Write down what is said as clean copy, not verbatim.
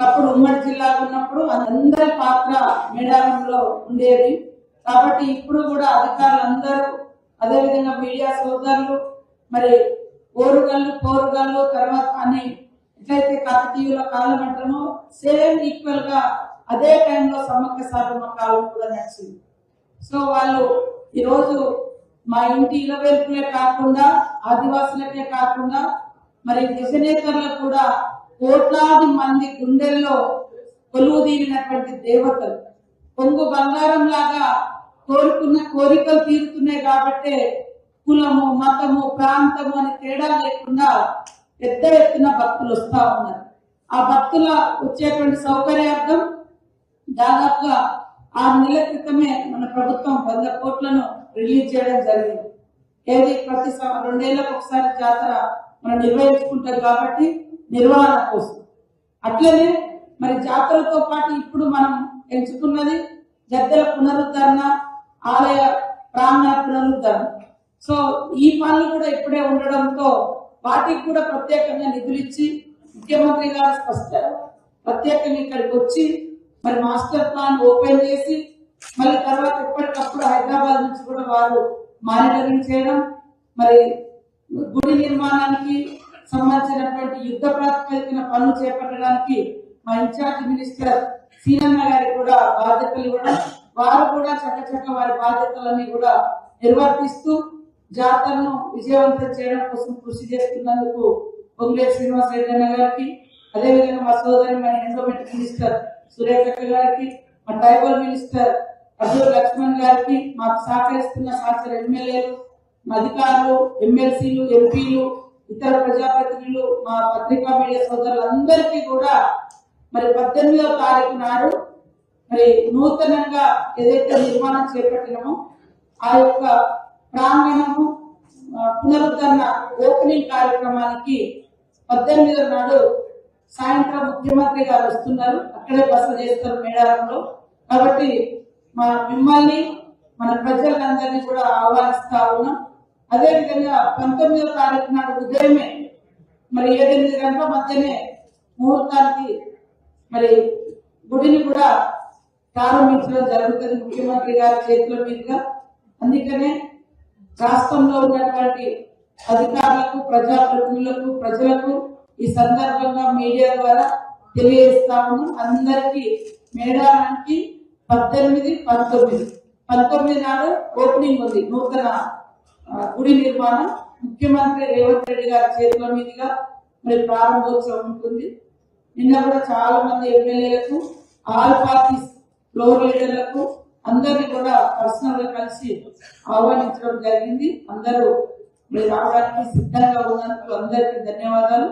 ఒకప్పుడు ఉమ్మడి జిల్లాలో ఉన్నప్పుడు అందరి పాత్ర మేడారంలో ఉండేది. కాబట్టి ఇప్పుడు కూడా అధికారులందరూ అదేవిధంగా మీడియా సోదరులు మరి పోరుగల్లు తర్వాత అని ఎట్లయితే కాకతీయుల కాలం అంటామో సేమ్ ఈక్వల్ గా అదే టైంలో సమ్మక్క సారమ్మ కాలం కూడా నడిచింది. సో వాళ్ళు ఈరోజు మా ఇంటి ఇలవేల్పులే కాకుండా ఆదివాసులకే కాకుండా మరి గిరిజనేతరులకు కూడా కోట్లాది మంది గుండెల్లో కొలువు తీరినటువంటి దేవతలు కొంగు బంగారం లాగా కోరుకున్న కోరికలు తీరుతున్నాయి. కాబట్టి కులము మతము ప్రాంతము అని తేడా లేకుండా పెద్ద ఎత్తున భక్తులు వస్తా ఉన్నారు. ఆ భక్తుల వచ్చేటువంటి సౌకర్యార్థం దాదాపుగా 6 నెలల క్రితమే మన ప్రభుత్వం 100 కోట్లను రిలీజ్ చేయడం జరిగింది. ఏది ప్రతి 2 ఏళ్లకు ఒకసారి జాతర మనం నిర్వహించుకుంటాం కాబట్టి నిర్వహణ కోసం. అట్లనే మరి జాతరతో పాటు ఇప్పుడు మనం ఎంచుకున్నది గద్దెల పునరుద్ధరణ, ఆలయ ప్రాంగణ పునరుద్ధరణ. సో ఈ పనులు కూడా ఇప్పుడే ఉండడంతో వాటికి కూడా ప్రత్యేకంగా నిధులు ఇచ్చి ముఖ్యమంత్రి గారు ప్రత్యేకంగా ఇక్కడికి వచ్చి మరి మాస్టర్ ప్లాన్ ఓపెన్ చేసి మళ్ళీ తర్వాత ఎప్పటికప్పుడు హైదరాబాద్ నుంచి కూడా వారు మానిటరింగ్ చేయడం, మరి గుడి నిర్మాణానికి సంబంధించినటువంటి యుద్ధ ప్రాతిపదికన పనులు చేపట్టడానికి మా ఇన్ఛార్జ్ మినిస్టర్ సీనన్న గారికి కూడా బాధ్యతలు ఇవ్వడం, వారు కూడా చక్కచక్క వారి బాధ్యతలన్నీ కూడా నిర్వర్తిస్తూ జాతరను విజయవంతం చేయడం కోసం కృషి చేస్తున్నందుకు పొంగులేటి శ్రీనివాస రెడ్డి గారికి, అదేవిధంగా మా సోదరి మన ఎండోమెంట్ మినిస్టర్ సురేఖ గారికి, మా ట్రైబల్ మినిస్టర్ అబ్దుల్ లక్ష్మణ్ గారికి, మాకు సహకరిస్తున్న సహచర ఎమ్మెల్యేలు, అధికారులు, ఎమ్మెల్సీలు, ఎంపీలు, ఇతర ప్రజాప్రతినిధులు, మా పత్రికా మీడియా సోదరులందరికీ కూడా మరి 18వ తారీఖు నాడు మరి నూతనంగా ఏదైతే నిర్మాణం చేపట్టినామో ఆ యొక్క ప్రాంగణము పునరుద్ధరణ ఓపెనింగ్ కార్యక్రమానికి 18వ నాడు సాయంత్రం ముఖ్యమంత్రి గారు వస్తున్నారు. అక్కడే బస చేస్తారు మేడారంలో. కాబట్టి మిమ్మల్ని మన ప్రజలందరినీ కూడా ఆహ్వానిస్తా ఉన్నాం. అదేవిధంగా 19వ తారీఖు నాడు ఉదయమే మరి 7-8 గంటల మధ్యనే ముహూర్తానికి మరి గుడిని కూడా ప్రారంభించడం జరుగుతుంది ముఖ్యమంత్రి గారి చేతుల మీదుగా. అందుకనే రాష్ట్రంలో ఉన్నటువంటి అధికారులకు, ప్రజాప్రతినిధులకు, ప్రజలకు ఈ సందర్భంగా మీడియా ద్వారా తెలియజేస్తా ఉన్నాం. అందరికీ మేడారానికి 19 నాడు ఓపెనింగ్ ఉంది. నూతన గుడి నిర్మాణం ముఖ్యమంత్రి రేవంత్ రెడ్డి గారి చేతుల మీదుగా మరి ప్రారంభోత్సవం ఉంటుంది. నిన్న కూడా చాలా మంది ఎమ్మెల్యేలకు, ఆల్ పార్టీస్ ఫ్లోర్ లీడర్లకు అందరినీ కూడా పర్సనల్ గా కలిసి ఆహ్వానించడం జరిగింది. అందరూ రావడానికి సిద్ధంగా ఉన్నందుకు అందరికీ ధన్యవాదాలు.